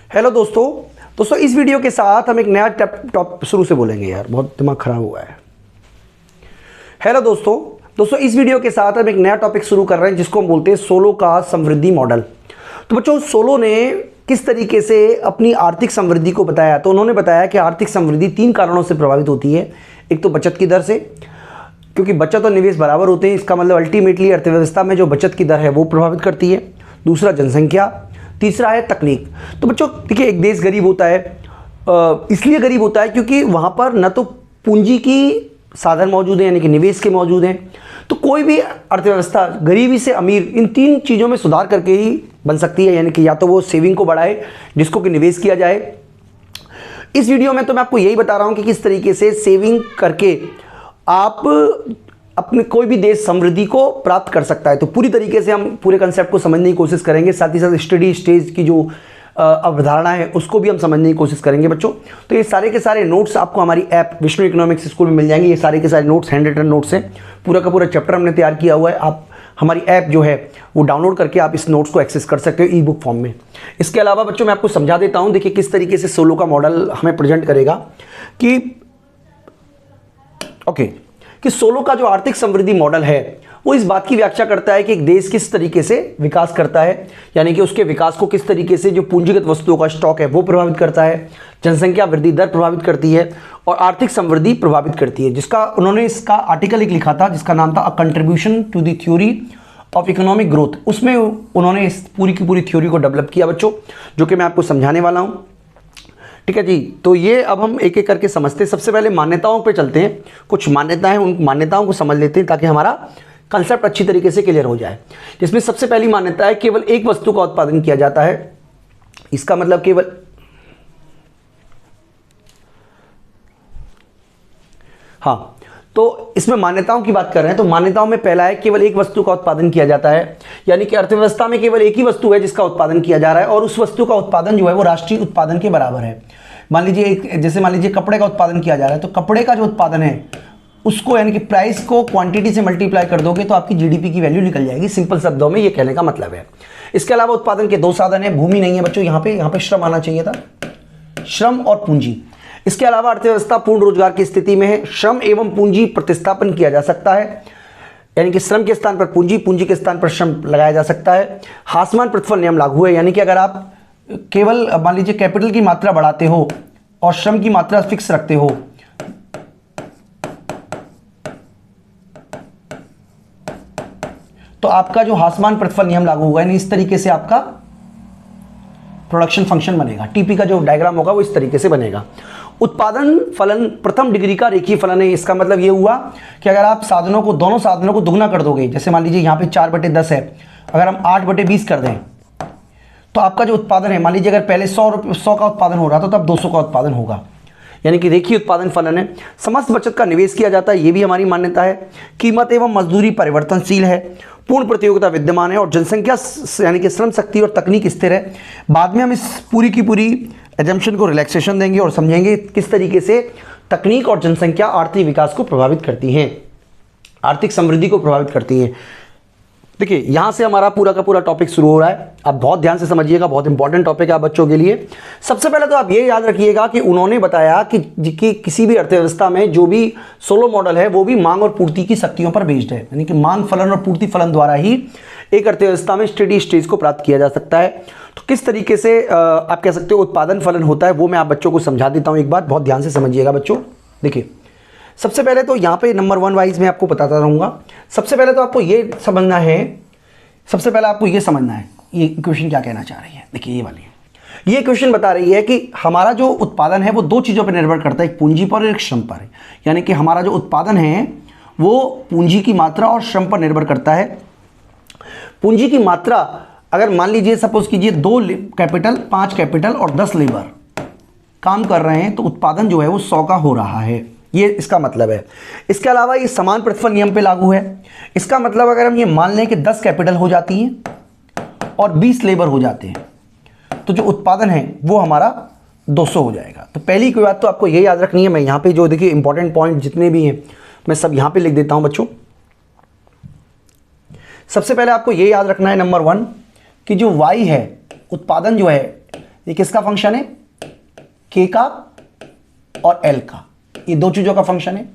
Hello दोस्तों इस video के साथ हम एक नया टॉप शुरू से बोलेंगे यार, बहुत दिमाग खराब हुआ है। हेलो दोस्तों इस वीडियो के साथ हम एक नया टॉपिक शुरू कर रहे हैं जिसको हम बोलते हैं सोलो का समृद्धि मॉडल। तो बच्चों, सोलो ने किस तरीके से अपनी आर्थिक समृद्धि को बताया, तो उन्होंने बताया कि आर्थिक समृद्धि 3 कारणों से प्रभावित होती है। एक तो बचत की दर से, क्योंकि बचत और निवेश बराबर होते हैं, इसका मतलब अल्टीमेटली अर्थव्यवस्था में जो बचत की दर है वो प्रभावित करती है। दूसरा जनसंख्या, तीसरा है तकनीक। तो बच्चों देखिए, एक देश गरीब होता है इसलिए गरीब होता है क्योंकि वहाँ पर न तो पूंजी की साधन मौजूद हैं, यानी कि निवेश के मौजूद हैं। तो कोई भी अर्थव्यवस्था गरीबी से अमीर इन 3 चीज़ों में सुधार करके ही बन सकती है, यानी कि या तो वो सेविंग को बढ़ाए जिसको कि निवेश किया जाए। इस वीडियो में तो मैं आपको यही बता रहा हूँ कि किस तरीके से सेविंग करके आप अपने कोई भी देश समृद्धि को प्राप्त कर सकता है। तो पूरी तरीके से हम पूरे कंसेप्ट को समझने की कोशिश करेंगे, साथ ही साथ स्टडी स्टेज की जो अवधारणा है उसको भी हम समझने की कोशिश करेंगे बच्चों। तो ये सारे के सारे नोट्स आपको हमारी ऐप विष्णु इकोनॉमिक्स स्कूल में मिल जाएंगे। ये सारे के सारे नोट्स हैंड रिटन नोट्स हैं, पूरा का पूरा चैप्टर हमने तैयार किया हुआ है। आप हमारी ऐप जो है वो डाउनलोड करके आप इस नोट्स को एक्सेस कर सकते हो ई बुक फॉर्म में। इसके अलावा बच्चों मैं आपको समझा देता हूँ, देखिए किस तरीके से सोलो का मॉडल हमें प्रेजेंट करेगा कि सोलो का जो आर्थिक समृद्धि मॉडल है वो इस बात की व्याख्या करता है कि एक देश किस तरीके से विकास करता है, यानी कि उसके विकास को किस तरीके से जो पूंजीगत वस्तुओं का स्टॉक है वो प्रभावित करता है, जनसंख्या वृद्धि दर प्रभावित करती है और आर्थिक समृद्धि प्रभावित करती है। जिसका उन्होंने इसका आर्टिकल एक लिखा था जिसका नाम था a contribution to the theory of economic growth. उसमें उन्होंने इस पूरी की पूरी थ्योरी को डेवलप किया बच्चों, जो कि मैं आपको समझाने वाला हूँ। ठीक है जी, तो ये अब हम एक एक करके समझते हैं। सबसे पहले मान्यताओं पे चलते हैं। कुछ मान्यताएं, उन मान्यताओं को समझ लेते हैं ताकि हमारा कंसेप्ट अच्छी तरीके से क्लियर हो जाए। जिसमें सबसे पहली मान्यता है केवल एक वस्तु का उत्पादन किया जाता है। इसका मतलब केवल तो इसमें मान्यताओं की बात कर रहे हैं। तो मान्यताओं में पहला है केवल एक वस्तु का उत्पादन किया जाता है, यानी कि अर्थव्यवस्था में केवल एक ही वस्तु है जिसका उत्पादन किया जा रहा है और उस वस्तु का उत्पादन जो है वो राष्ट्रीय उत्पादन के बराबर है। मान लीजिए कपड़े का उत्पादन किया जा रहा है, तो कपड़े का जो उत्पादन है उसको, यानी कि प्राइस को क्वांटिटी से मल्टीप्लाई कर दोगे तो आपकी जीडीपी की वैल्यू निकल जाएगी। सिंपल शब्दों में ये कहने का मतलब है। इसके अलावा उत्पादन के 2 साधन है। भूमि नहीं है बच्चों, यहाँ पे श्रम आना चाहिए था, श्रम और पूंजी। इसके अलावा अर्थव्यवस्था पूर्ण रोजगार की स्थिति में है। श्रम एवं पूंजी प्रतिस्थापन किया जा सकता है, यानी कि श्रम के स्थान पर पूंजी, पूंजी के स्थान पर श्रम लगाया जा सकता है। हासमान प्रतिफल नियम लागू है, यानी कि अगर आप केवल मान लीजिए कैपिटल की मात्रा बढ़ाते हो और श्रम की मात्रा फिक्स रखते हो तो आपका जो हासमान प्रतिफल नियम लागू होगा, यानी इस तरीके से आपका प्रोडक्शन फंक्शन बनेगा। टीपी का जो डायग्राम होगा वो इस तरीके से बनेगा। उत्पादन फलन प्रथम डिग्री का रेखीय फलन है। इसका मतलब ये हुआ कि अगर आप दोनों साधनों को दुगना कर दोगे, जैसे मान लीजिए यहाँ पे 4/10 है, अगर हम 8/20 कर दें तो आपका जो उत्पादन है, मान लीजिए अगर पहले 100 का उत्पादन हो रहा था तो अब 200 का उत्पादन होगा, यानी कि रेखीय उत्पादन फलन है। समस्त बचत का निवेश किया जाता है, ये भी हमारी मान्यता है। कीमत एवं मजदूरी परिवर्तनशील है, पूर्ण प्रतियोगिता विद्यमान है और जनसंख्या यानी कि श्रम शक्ति और तकनीक स्थिर है। बाद में हम इस पूरी की पूरी एजम्पशन को रिलैक्सेशन देंगे और समझेंगे किस तरीके से तकनीक और जनसंख्या आर्थिक विकास को प्रभावित करती हैं, आर्थिक समृद्धि को प्रभावित करती हैं। देखिए, यहाँ से हमारा पूरा का पूरा टॉपिक शुरू हो रहा है। आप बहुत ध्यान से समझिएगा, बहुत इंपॉर्टेंट टॉपिक है आप बच्चों के लिए। सबसे पहले तो आप ये याद रखिएगा कि उन्होंने बताया कि किसी भी अर्थव्यवस्था में जो भी सोलो मॉडल है वो भी मांग और पूर्ति की शक्तियों पर बेस्ड है, यानी कि मांग फलन और पूर्ति फलन द्वारा ही एक अर्थव्यवस्था में स्टेडी स्टेज को प्राप्त किया जा सकता है। तो किस तरीके से आप कह सकते हो उत्पादन फलन होता है वो मैं आप बच्चों को समझा देता हूँ। एक बात बहुत ध्यान से समझिएगा बच्चों। देखिए, सबसे पहले तो यहाँ पे नंबर 1 वाइज मैं आपको बताता रहूँगा। सबसे पहले तो आपको ये समझना है, ये क्वेश्चन क्या कहना चाह रही है। देखिए, ये वाली ये क्वेश्चन बता रही है कि हमारा जो उत्पादन है वो 2 चीज़ों पर निर्भर करता है, एक पूंजी पर और एक श्रम पर। यानी कि हमारा जो उत्पादन है वो पूंजी की मात्रा और श्रम पर निर्भर करता है। पूंजी की मात्रा, अगर मान लीजिए सपोज कीजिए 2 कैपिटल, 5 कैपिटल और 10 लेबर काम कर रहे हैं तो उत्पादन जो है वो 100 का हो रहा है, ये इसका मतलब है। इसके अलावा ये समान प्रतिफल नियम पे लागू है। इसका मतलब अगर हम ये मान लें कि 10 कैपिटल हो जाती हैं और 20 लेबर हो जाते हैं तो जो उत्पादन है वो हमारा 200 हो जाएगा। तो पहली कोई बात तो आपको ये याद रखनी है। मैं यहाँ पे जो देखिए इंपॉर्टेंट पॉइंट जितने भी हैं मैं सब यहाँ पे लिख देता हूँ बच्चों। सबसे पहले आपको ये याद रखना है नंबर 1 कि जो Y है उत्पादन जो है ये किसका फंक्शन है? के का और एल का, ये दो चीजों का फंक्शन है।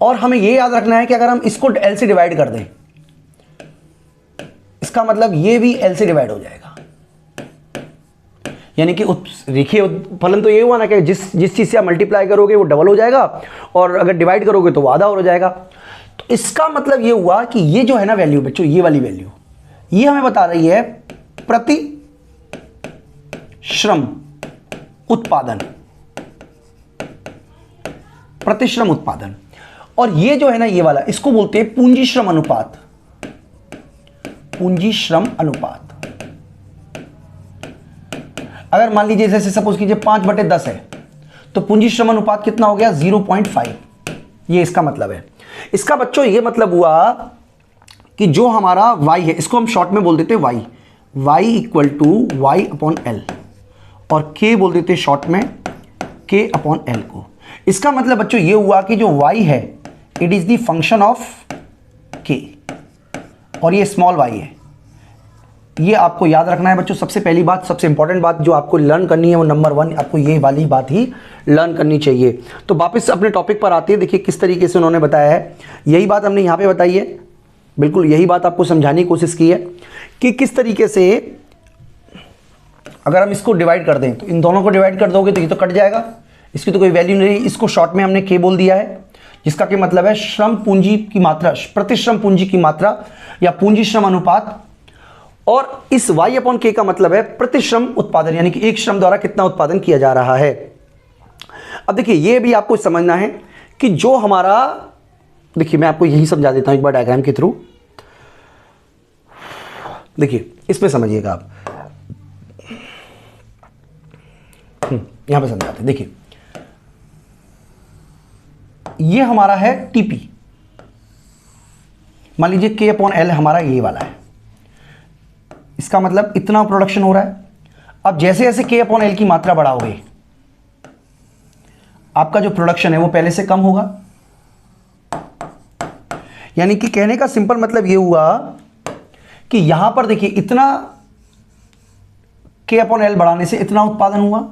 और हमें ये याद रखना है कि अगर हम इसको एल से डिवाइड कर दें, इसका मतलब ये भी एल से डिवाइड हो जाएगा। यानी कि रेखीय फलन तो ये हुआ ना कि जिस चीज से आप मल्टीप्लाई करोगे वो डबल हो जाएगा, और अगर डिवाइड करोगे तो वो आधा हो जाएगा। तो इसका मतलब ये हुआ कि ये जो है ना वैल्यू बच्चों, ये वाली वैल्यू, ये हमें बता रही है प्रति श्रम उत्पादन, प्रति श्रम उत्पादन। और ये जो है ना ये वाला, इसको बोलते हैं पूंजी श्रम अनुपात, पूंजी श्रम अनुपात। अगर मान लीजिए जैसे सपोज कीजिए 5/10 है, तो पूंजी श्रम अनुपात कितना हो गया? 0.5। ये इसका मतलब है। इसका बच्चों ये मतलब हुआ कि जो हमारा y है, इसको हम शॉर्ट में बोल देते हैं y इक्वल टू y/L, और k बोल देते हैं शॉर्ट में k/L को। इसका मतलब बच्चों ये हुआ कि जो y है it is the function of k, और ये स्मॉल y है। ये आपको याद रखना है बच्चों। सबसे पहली बात, सबसे इंपॉर्टेंट बात जो आपको लर्न करनी है वो नंबर 1, आपको ये वाली बात ही लर्न करनी चाहिए। तो वापस अपने टॉपिक पर आते हैं। देखिए किस तरीके से उन्होंने बताया है, यही बात हमने यहाँ पे बताई है, बिल्कुल यही बात आपको समझाने की कोशिश की है कि किस तरीके से अगर हम इसको डिवाइड कर दें, तो इन दोनों को डिवाइड कर दोगे तो ये तो कट जाएगा, इसकी तो कोई वैल्यू नहीं। इसको शॉर्ट में हमने के बोल दिया है, जिसका कि मतलब है श्रम पूंजी की मात्रा, प्रतिश्रम पूंजी की मात्रा या पूंजी श्रम अनुपात। और इस y/k का मतलब है प्रतिश्रम उत्पादन, यानी कि एक श्रम द्वारा कितना उत्पादन किया जा रहा है। अब देखिए ये भी आपको समझना है कि जो हमारा, देखिए मैं आपको यही समझा देता हूं एक बार डायग्राम के थ्रू। देखिए इसमें समझिएगा आप, यहां पे समझाते हैं। देखिए ये हमारा है टीपी, मान लीजिए k/L हमारा ये वाला है, इसका मतलब इतना प्रोडक्शन हो रहा है। अब जैसे जैसे k/L की मात्रा बढ़ाओगे, आपका जो प्रोडक्शन है वो पहले से कम होगा। यानी कि कहने का सिंपल मतलब ये हुआ कि यहां पर देखिए इतना k/L बढ़ाने से इतना उत्पादन हुआ,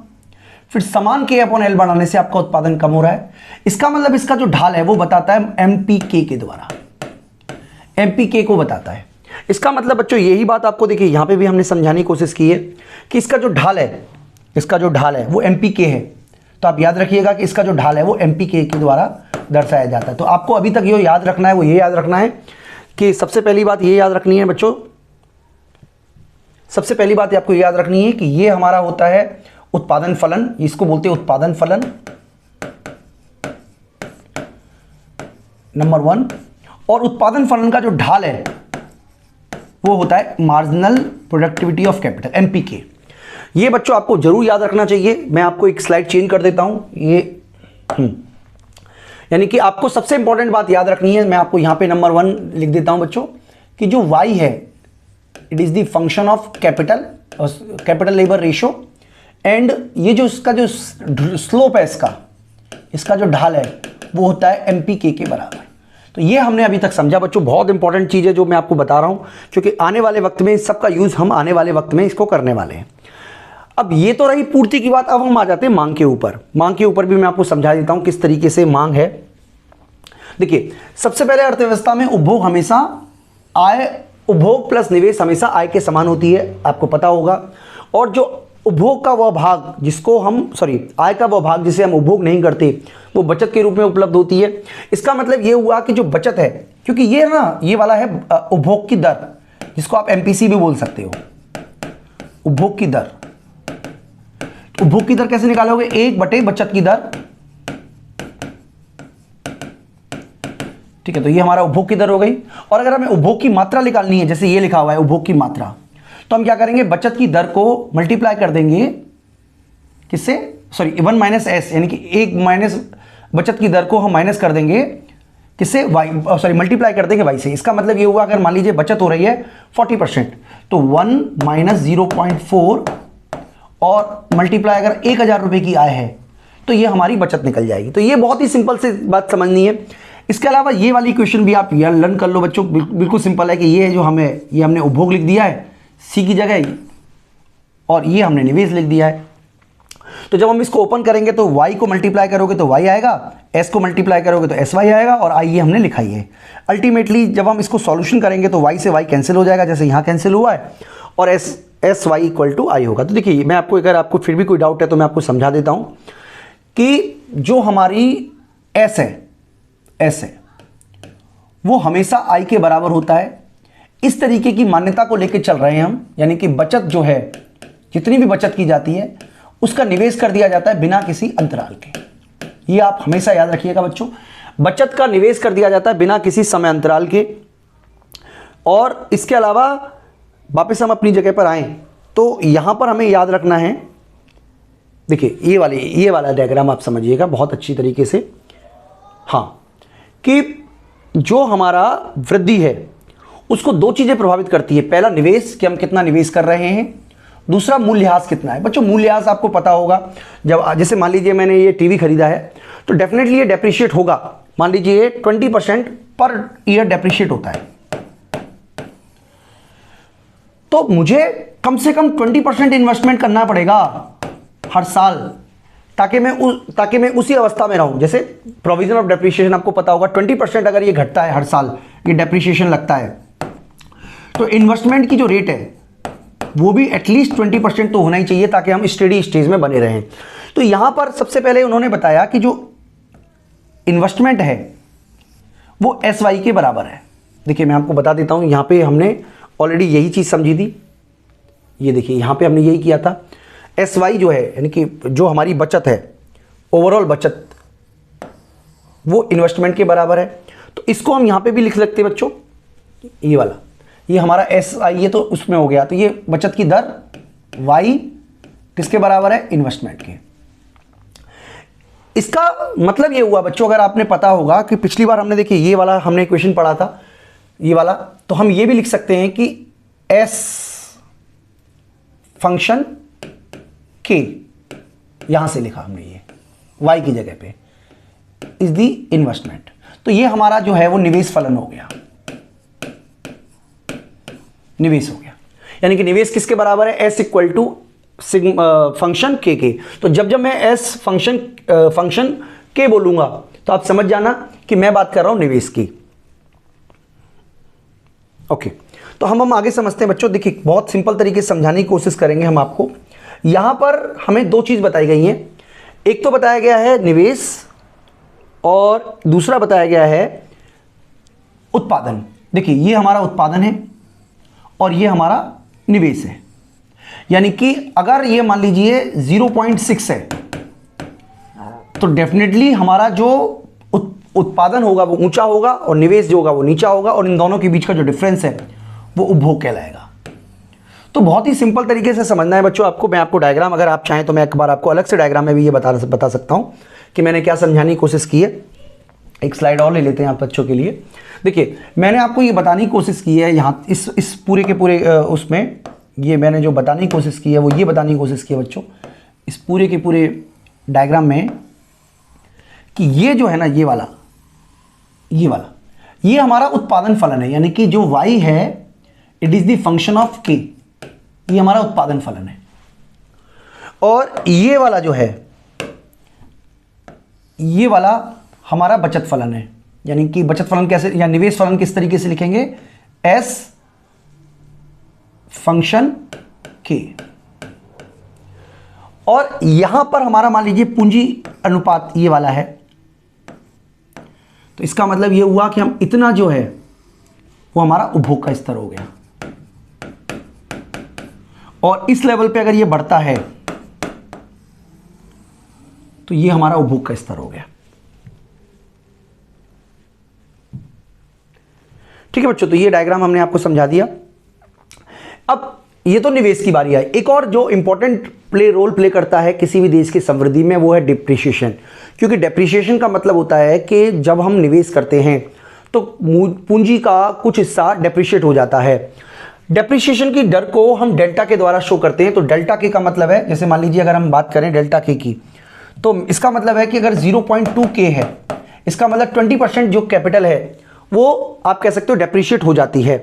फिर समान k/L बढ़ाने से आपका उत्पादन कम हो रहा है। इसका मतलब इसका जो ढाल है वो बताता है MPK के द्वारा, MPK को बताता है। इसका मतलब बच्चों यही बात आपको देखिए यहां पे भी हमने समझाने की कोशिश की है कि इसका जो ढाल है, इसका जो ढाल है वो MPK है। तो आप याद रखिएगा कि इसका जो ढाल है वो MPK के द्वारा दर्शाया जाता है। तो आपको अभी तक ये याद रखना है, वो ये याद रखना है कि सबसे पहली बात ये याद रखनी है बच्चों, सबसे पहली बात आपको याद रखनी है कि ये हमारा होता है उत्पादन फलन, इसको बोलते हैं उत्पादन फलन नंबर 1। और उत्पादन फलन का जो ढाल है वो होता है marginal productivity of capital, MPK। ये बच्चों आपको जरूर याद रखना चाहिए। मैं आपको एक स्लाइड चेंज कर देता हूं, ये यानी कि आपको सबसे इंपॉर्टेंट बात याद रखनी है। मैं आपको यहां पे नंबर 1 लिख देता हूं बच्चों कि जो y है it is the function of capital labour ratio, and ये जो इसका जो स्लोप है, इसका जो ढाल है वो होता है MPK के बराबर। तो ये हमने अभी तक समझा बच्चों, बहुत इंपॉर्टेंट चीज़ है जो मैं आपको बता रहा हूं, क्योंकि आने वाले वक्त में इस सबका यूज़ हम आने वाले वक्त में इसको करने वाले हैं। अब ये तो रही पूर्ति की बात, अब हम आ जाते हैं मांग के ऊपर। मांग के ऊपर भी मैं आपको समझा देता हूं किस तरीके से मांग है। देखिए सबसे पहले अर्थव्यवस्था में उपभोग हमेशा आय, उपभोग प्लस निवेश हमेशा आय के समान होती है, आपको पता होगा। और जो उपभोग का वह भाग जिसको हम आय का वह भाग जिसे हम उपभोग नहीं करते वो बचत के रूप में उपलब्ध होती है। इसका मतलब ये हुआ कि जो बचत है, क्योंकि ये ना ये वाला है उपभोग की दर, जिसको आप MPC भी बोल सकते हो, उपभोग की दर। उपभोग की दर कैसे निकालोगे? 1/बटे बचत की दर, ठीक है। तो ये हमारा उपभोग की दर हो गई। और अगर हमें उपभोग की मात्रा निकालनी है, जैसे ये लिखा हुआ है उपभोग की मात्रा, तो हम क्या करेंगे? बचत की दर को मल्टीप्लाई कर देंगे किससे? 1 माइनस एस, यानी कि 1 माइनस बचत की दर को हम माइनस कर देंगे किससे? मल्टीप्लाई कर देंगे y से। इसका मतलब ये हुआ अगर मान लीजिए बचत हो रही है 40%, तो 1 माइनस 0.4 और मल्टीप्लाई अगर 1000 रुपये की आय है तो ये हमारी बचत निकल जाएगी। तो ये बहुत ही सिंपल से बात समझनी है। इसके अलावा ये वाली क्वेश्चन भी आप लर्न कर लो बच्चों, बिल्कुल सिंपल है कि ये जो हमने उपभोग लिख दिया है C की जगह, और ये हमने निवेश लिख दिया है। तो जब हम इसको ओपन करेंगे तो y को मल्टीप्लाई करोगे तो y आएगा, s को मल्टीप्लाई करोगे तो sy आएगा, और i ये हमने लिखा ही है। अल्टीमेटली जब हम इसको सॉल्यूशन करेंगे तो y से y कैंसिल हो जाएगा, जैसे यहाँ कैंसिल हुआ है, और sy इक्वल टू i होगा। तो देखिए मैं आपको, अगर आपको फिर भी कोई डाउट है तो मैं आपको समझा देता हूँ कि जो हमारी s है वो हमेशा i के बराबर होता है। इस तरीके की मान्यता को लेकर चल रहे हैं हम, यानी कि बचत जो है, जितनी भी बचत की जाती है उसका निवेश कर दिया जाता है बिना किसी अंतराल के। ये आप हमेशा याद रखिएगा बच्चों, बचत का निवेश कर दिया जाता है बिना किसी समय अंतराल के। और इसके अलावा वापस हम अपनी जगह पर आएँ तो यहाँ पर हमें याद रखना है, देखिए ये वाला डायग्राम आप समझिएगा बहुत अच्छी तरीके से। हाँ, कि जो हमारा वृद्धि है उसको दो चीज़ें प्रभावित करती है। पहला निवेश, कि हम कितना निवेश कर रहे हैं। दूसरा मूल्यह्रास कितना है। बच्चों मूल्यह्रास आपको पता होगा, जब जैसे मान लीजिए मैंने ये टीवी खरीदा है तो डेफिनेटली ये डेप्रिशिएट होगा। मान लीजिए 20% पर ईयर डेप्रिशिएट होता है, तो मुझे कम से कम 20% इन्वेस्टमेंट करना पड़ेगा हर साल, ताकि मैं उसी अवस्था में रहूं। जैसे प्रोविजन ऑफ डेप्रिशिएशन आपको पता होगा, 20% अगर ये घटता है हर साल, ये डेप्रिशिएशन लगता है, तो इन्वेस्टमेंट की जो रेट है वो भी एटलीस्ट 20% तो होना ही चाहिए, ताकि हम स्टेडी स्टेज में बने रहें। तो यहां पर सबसे पहले उन्होंने बताया कि जो इन्वेस्टमेंट है वो SY के बराबर है। देखिए मैं आपको बता देता हूं, यहां पे हमने ऑलरेडी यही चीज समझी थी। ये देखिए यहां पे हमने यही किया था। SY जो है, यानी कि जो हमारी बचत है, ओवरऑल बचत, वो इन्वेस्टमेंट के बराबर है। तो इसको हम यहां पे भी लिख सकते हैं बच्चों, ये वाला, ये हमारा SI, ये तो उसमें हो गया। तो ये बचत की दर Y किसके बराबर है, इन्वेस्टमेंट के। इसका मतलब ये हुआ बच्चों, अगर आपने पता होगा कि पिछली बार हमने देखिए ये वाला हमने इक्वेशन पढ़ा था, ये वाला, तो हम ये भी लिख सकते हैं कि S फंक्शन K, यहां से लिखा हमने ये Y की जगह पे, इज द इन्वेस्टमेंट। तो ये हमारा जो है वो निवेश फलन हो गया, निवेश हो गया। यानी कि निवेश किसके बराबर है, S equal to function K के। तो जब मैं S फंक्शन K बोलूंगा तो आप समझ जाना कि मैं बात कर रहा हूं निवेश की। ओके, तो हम आगे समझते हैं बच्चों। देखिए बहुत सिंपल तरीके से समझाने की कोशिश करेंगे हम आपको। यहां पर हमें दो चीज बताई गई हैं, एक तो बताया गया है निवेश और दूसरा बताया गया है उत्पादन। देखिए ये हमारा उत्पादन है और ये हमारा निवेश है। यानी कि अगर ये मान लीजिए 0.6 है तो डेफिनेटली हमारा जो उत्पादन होगा वो ऊंचा होगा और निवेश जो होगा वो नीचा होगा, और इन दोनों के बीच का जो डिफरेंस है वो उपभोग कहलाएगा। तो बहुत ही सिंपल तरीके से समझना है बच्चों आपको। मैं आपको डायग्राम, अगर आप चाहें तो मैं एक बार आपको अलग से डायग्राम में भी ये बता सकता हूं कि मैंने क्या समझाने की कोशिश की है। एक स्लाइड और ले लेते हैं आप बच्चों के लिए। देखिए मैंने आपको ये बताने की कोशिश की है यहाँ इस पूरे के पूरे उसमें, ये मैंने जो बताने की कोशिश की है वो ये बताने की कोशिश की है बच्चों इस पूरे के पूरे डायग्राम में, कि ये जो है ना, ये हमारा उत्पादन फलन है। यानी कि जो Y है it is the function of K, ये हमारा उत्पादन फलन है। और ये वाला जो है, ये वाला हमारा बचत फलन है। यानी कि बचत फलन कैसे, या निवेश फलन किस तरीके से लिखेंगे, S फंक्शन K। और यहां पर हमारा मान लीजिए पूंजी अनुपात ये वाला है, तो इसका मतलब ये हुआ कि हम इतना जो है वो हमारा उपभोग का स्तर हो गया, और इस लेवल पे अगर ये बढ़ता है तो ये हमारा उपभोग का स्तर हो गया। ठीक है बच्चों, तो ये डायग्राम हमने आपको समझा दिया। अब ये तो निवेश की बारी आई। एक और जो इंपॉर्टेंट रोल प्ले करता है किसी भी देश की समृद्धि में वो है डिप्रिसिएशन। क्योंकि डिप्रिसिएशन का मतलब होता है कि जब हम निवेश करते हैं तो पूंजी का कुछ हिस्सा डिप्रिशिएट हो जाता है। डिप्रिसिएशन की दर को हम डेल्टा के द्वारा शो करते हैं। तो डेल्टा के का मतलब है, जैसे मान लीजिए अगर हम बात करें डेल्टा के की, तो इसका मतलब है कि अगर 0.2 के है, इसका मतलब 20% जो कैपिटल है वो आप कह सकते हो डेप्रिशिएट हो जाती है।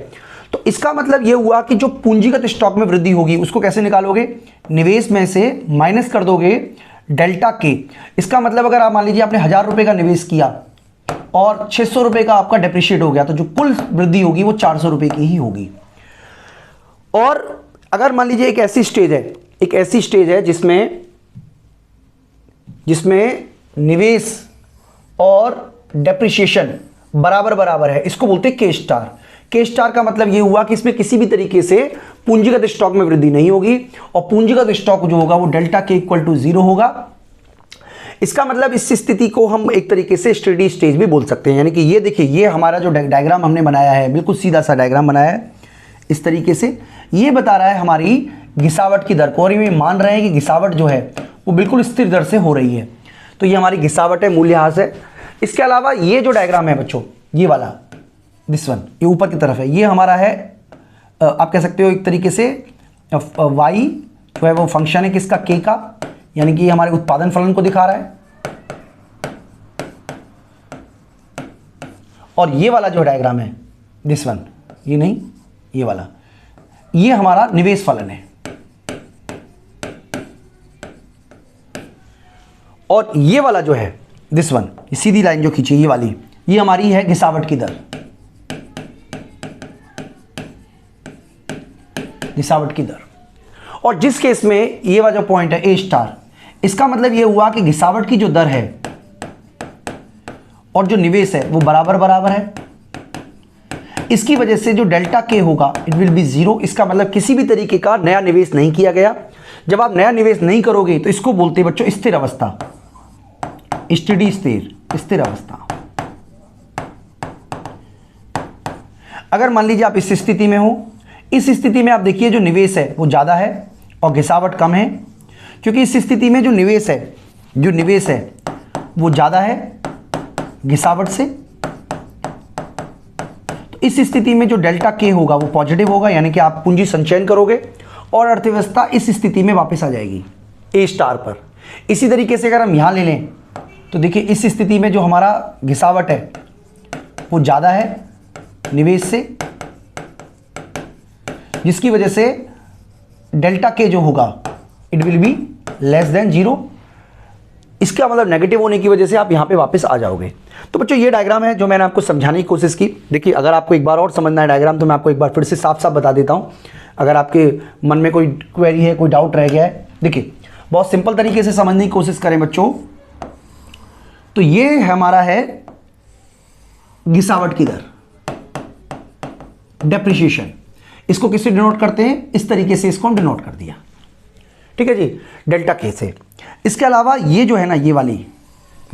तो इसका मतलब ये हुआ कि जो पूंजीगत स्टॉक में वृद्धि होगी उसको कैसे निकालोगे, निवेश में से माइनस कर दोगे डेल्टा के। इसका मतलब अगर आप मान लीजिए आपने 1000 रुपए का निवेश किया और 600 रुपए का आपका डेप्रिशिएट हो गया, तो जो कुल वृद्धि होगी वो 400 रुपए की ही होगी। और अगर मान लीजिए एक ऐसी स्टेज है जिसमें निवेश और डेप्रिसिएशन बराबर बराबर है, इसको बोलते हैं के स्टार। के स्टार का मतलब ये हुआ कि इसमें किसी भी तरीके से पूंजीगत स्टॉक में वृद्धि नहीं होगी और पूंजीगत स्टॉक जो होगा वो डेल्टा के इक्वल टू 0 होगा। इसका मतलब इस स्थिति को हम एक तरीके से स्टेडी स्टेज भी बोल सकते हैं। यानी कि ये देखिए, ये हमारा जो डायग्राम हमने बनाया है, बिल्कुल सीधा सा डायग्राम बनाया है इस तरीके से, ये बता रहा है हमारी घिसावट की दर को, और ये मान रहे हैं कि घिसावट जो है वो बिल्कुल स्थिर दर से हो रही है। तो ये हमारी घिसावट है, मूल्यह्रास है। इसके अलावा ये जो डायग्राम है बच्चों, ये वाला, दिस वन, ये ऊपर की तरफ है, ये हमारा है, आप कह सकते हो एक तरीके से वाई जो है वो फंक्शन है किसका, के का, यानी कि हमारे उत्पादन फलन को दिखा रहा है। और ये वाला जो डायग्राम है, दिस वन, ये नहीं, ये वाला, ये हमारा निवेश फलन है। और ये वाला जो है, दिस वन, ये सीधी लाइन जो खींची ये वाली, ये हमारी है घिसावट की दर, घिसावट की दर। और जिस केस में ये वाला जो पॉइंट है ए स्टार, इसका मतलब ये हुआ कि घिसावट की जो दर है और जो निवेश है वो बराबर बराबर है। इसकी वजह से जो डेल्टा के होगा इट विल बी 0। इसका मतलब किसी भी तरीके का नया निवेश नहीं किया गया। जब आप नया निवेश नहीं करोगे तो इसको बोलते हैं बच्चों स्थिर अवस्था, स्टेडी स्टेट, स्थिर अवस्था। अगर मान लीजिए आप इस स्थिति में हो, इस स्थिति में आप देखिए जो निवेश है वो ज्यादा है और घिसावट कम है, क्योंकि इस स्थिति में जो निवेश है वो ज्यादा है घिसावट से। तो इस स्थिति में जो डेल्टा के होगा वो पॉजिटिव होगा, यानी कि आप पूंजी संचयन करोगे और अर्थव्यवस्था इस स्थिति में वापस आ जाएगी ए स्टार पर। इसी तरीके से अगर हम यहां ले लें तो देखिए इस स्थिति में जो हमारा घिसावट है वो ज्यादा है निवेश से, जिसकी वजह से डेल्टा के जो होगा it will be less than 0। इसका मतलब नेगेटिव होने की वजह से आप यहां पे वापस आ जाओगे। तो बच्चों ये डायग्राम है जो मैंने आपको समझाने की कोशिश की। देखिए अगर आपको एक बार और समझना है डायग्राम तो मैं आपको एक बार फिर से साफ साफ बता देता हूं, अगर आपके मन में कोई क्वेरी है, कोई डाउट रह गया है। देखिए बहुत सिंपल तरीके से समझने की कोशिश करें बच्चों, तो ये हमारा है घिसावट की दर, डेप्रिसिएशन। इसको किससे डिनोट करते हैं, इस तरीके से इसको हम डिनोट कर दिया, ठीक है जी, डेल्टा के से। इसके अलावा ये जो है ना, ये वाली,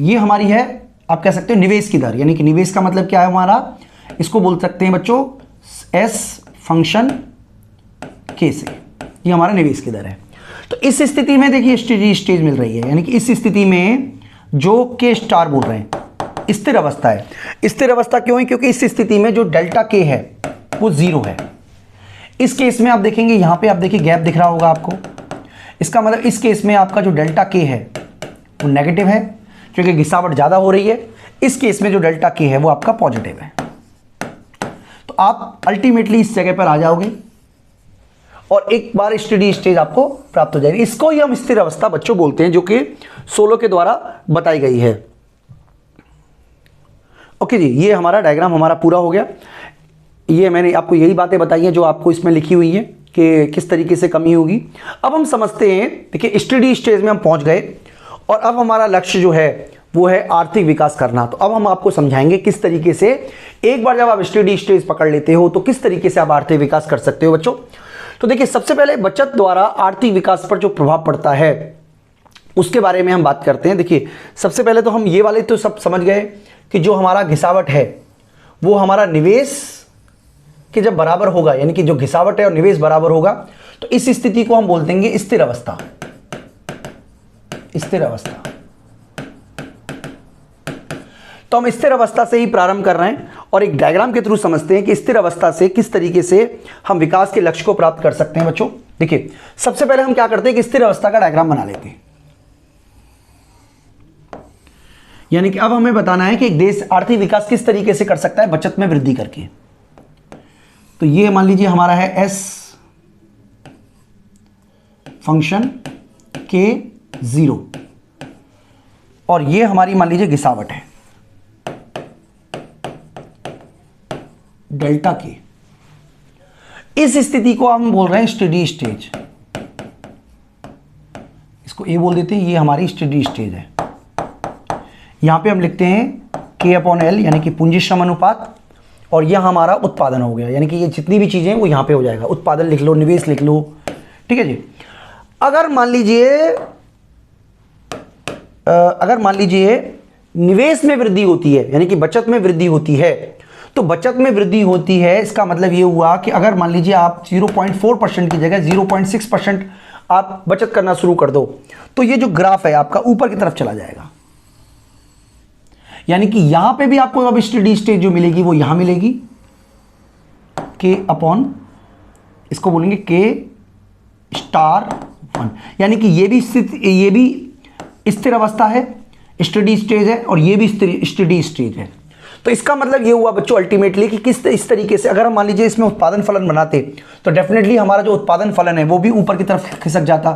ये हमारी है आप कह सकते हो निवेश की दर, यानी कि निवेश का मतलब क्या है हमारा, इसको बोल सकते हैं बच्चों एस फंक्शन के से, ये हमारा निवेश की दर है। तो इस स्थिति में देखिए स्टेज मिल रही है, यानी कि इस स्थिति में जो के स्टार बोल रहे हैं स्थिर अवस्था है। स्थिर अवस्था क्यों है, क्योंकि इस स्थिति में जो डेल्टा के है वो 0 है। इस केस में आप देखेंगे यहां पे आप देखिए गैप दिख रहा होगा आपको, इसका मतलब इस केस में आपका जो डेल्टा के है वो नेगेटिव है क्योंकि घिसावट ज्यादा हो रही है। इस केस में जो डेल्टा के है वो आपका पॉजिटिव है। तो आप अल्टीमेटली इस जगह पर आ जाओगे और एक बार स्टेडी स्टेज आपको प्राप्त हो जाएगी। इसको ही हम स्थिर अवस्था बच्चों बोलते हैं, जो कि सोलो के द्वारा बताई गई है। ओके जी, ये हमारा डायग्राम हमारा पूरा हो गया। ये मैंने आपको यही बातें बताई हैं जो आपको इसमें लिखी हुई है कि किस तरीके से कमी होगी। अब हम समझते हैं, देखिए स्टडी स्टेज में हम पहुंच गए और अब हमारा लक्ष्य जो है वो है आर्थिक विकास करना। तो अब हम आपको समझाएंगे किस तरीके से, एक बार जब आप स्टडी स्टेज पकड़ लेते हो तो किस तरीके से आप आर्थिक विकास कर सकते हो बच्चों। तो देखिए सबसे पहले बचत द्वारा आर्थिक विकास पर जो प्रभाव पड़ता है उसके बारे में हम बात करते हैं। देखिए सबसे पहले तो हम ये वाले तो सब समझ गए कि जो हमारा घिसावट है वो हमारा निवेश के जब बराबर होगा, यानी कि जो घिसावट है और निवेश बराबर होगा, तो इस स्थिति को हम बोल देंगे स्थिर अवस्था। स्थिर अवस्था, तो हम स्थिर अवस्था से ही प्रारंभ कर रहे हैं और एक डायग्राम के थ्रू समझते हैं कि स्थिर अवस्था से किस तरीके से हम विकास के लक्ष्य को प्राप्त कर सकते हैं बच्चों। देखिए सबसे पहले हम क्या करते हैं कि स्थिर अवस्था का डायग्राम बना लेते हैं। यानी कि अब हमें बताना है कि एक देश आर्थिक विकास किस तरीके से कर सकता है, बचत में वृद्धि करके। तो ये मान लीजिए हमारा है एस फंक्शन के 0 और ये हमारी मान लीजिए घिसावट है डेल्टा के। इस स्थिति को हम बोल रहे हैं स्टेडी स्टेज, इसको ए बोल देते हैं, ये हमारी स्टेडी स्टेज है। यहां पे हम लिखते हैं K/L यानी कि पूंजी श्रम अनुपात, और यह हमारा उत्पादन हो गया, यानी कि ये जितनी भी चीजें हैं वो यहां पे हो जाएगा। उत्पादन लिख लो, निवेश लिख लो, ठीक है जी। अगर मान लीजिए निवेश में वृद्धि होती है, यानी कि बचत में वृद्धि होती है, तो बचत में वृद्धि होती है इसका मतलब ये हुआ कि अगर मान लीजिए आप 0.4% की जगह 0.6% आप बचत करना शुरू कर दो, तो ये जो ग्राफ है आपका ऊपर की तरफ चला जाएगा। यानी कि यहां पे भी आपको अब स्टेडी स्टेट जो मिलेगी वो यहां मिलेगी K/, इसको बोलेंगे K*1, यानी कि ये भी स्थिर अवस्था है, स्टेडी स्टेज है, और ये भी स्टेडी स्टेज है। तो इसका मतलब ये हुआ बच्चों अल्टीमेटली कि इस तरीके से अगर हम मान लीजिए इसमें उत्पादन फलन बनाते तो डेफिनेटली हमारा जो उत्पादन फलन है वो भी ऊपर की तरफ खिसक जाता।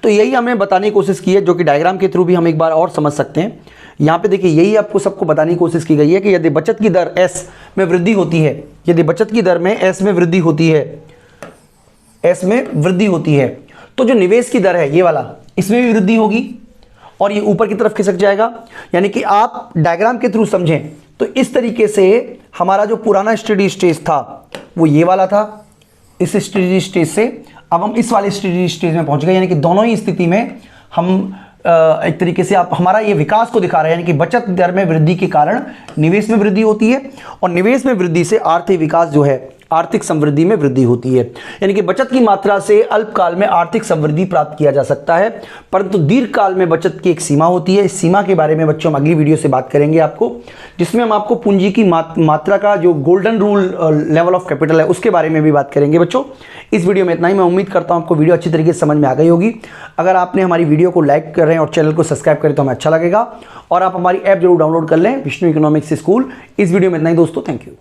तो यही हमने बताने की कोशिश की है, जो कि डायग्राम के थ्रू भी हम एक बार और समझ सकते हैं। यहाँ पे देखिए यही आपको सबको बताने की कोशिश की गई है कि यदि बचत की दर S में वृद्धि होती है, यदि बचत की दर में S में वृद्धि होती है, S में वृद्धि होती है, तो जो निवेश की दर है ये वाला, इसमें भी वृद्धि होगी और ये ऊपर की तरफ खिसक जाएगा। यानी कि आप डायग्राम के थ्रू समझें तो इस तरीके से हमारा जो पुराना स्टेडी स्टेज था वो ये वाला था। इस स्टेडी स्टेज से अब हम इस वाले स्टेडी स्टेज में पहुंच गए, यानी कि दोनों ही स्थिति में हम एक तरीके से आप हमारा ये विकास को दिखा रहे हैं, यानी कि बचत दर में वृद्धि के कारण निवेश में वृद्धि होती है और निवेश में वृद्धि से आर्थिक विकास जो है आर्थिक समृद्धि में वृद्धि होती है। यानी कि बचत की मात्रा से अल्पकाल में आर्थिक समृद्धि प्राप्त किया जा सकता है, परंतु दीर्घकाल में बचत की एक सीमा होती है। इस सीमा के बारे में बच्चों हम अगली वीडियो से बात करेंगे आपको, जिसमें हम आपको पूंजी की मात्रा का जो golden rule level of capital है उसके बारे में भी बात करेंगे। बच्चों इस वीडियो में इतना ही। मैं उम्मीद करता हूं आपको वीडियो अच्छी तरीके से समझ में आ गई होगी। अगर आपने हमारी वीडियो को लाइक कर रहे हैं और चैनल को सब्सक्राइब करें तो हमें अच्छा लगेगा, और आप हमारी ऐप जरूर डाउनलोड कर लें, विष्णु इकोनॉमिक्स स्कूल। इस वीडियो में इतना ही दोस्तों, थैंक यू।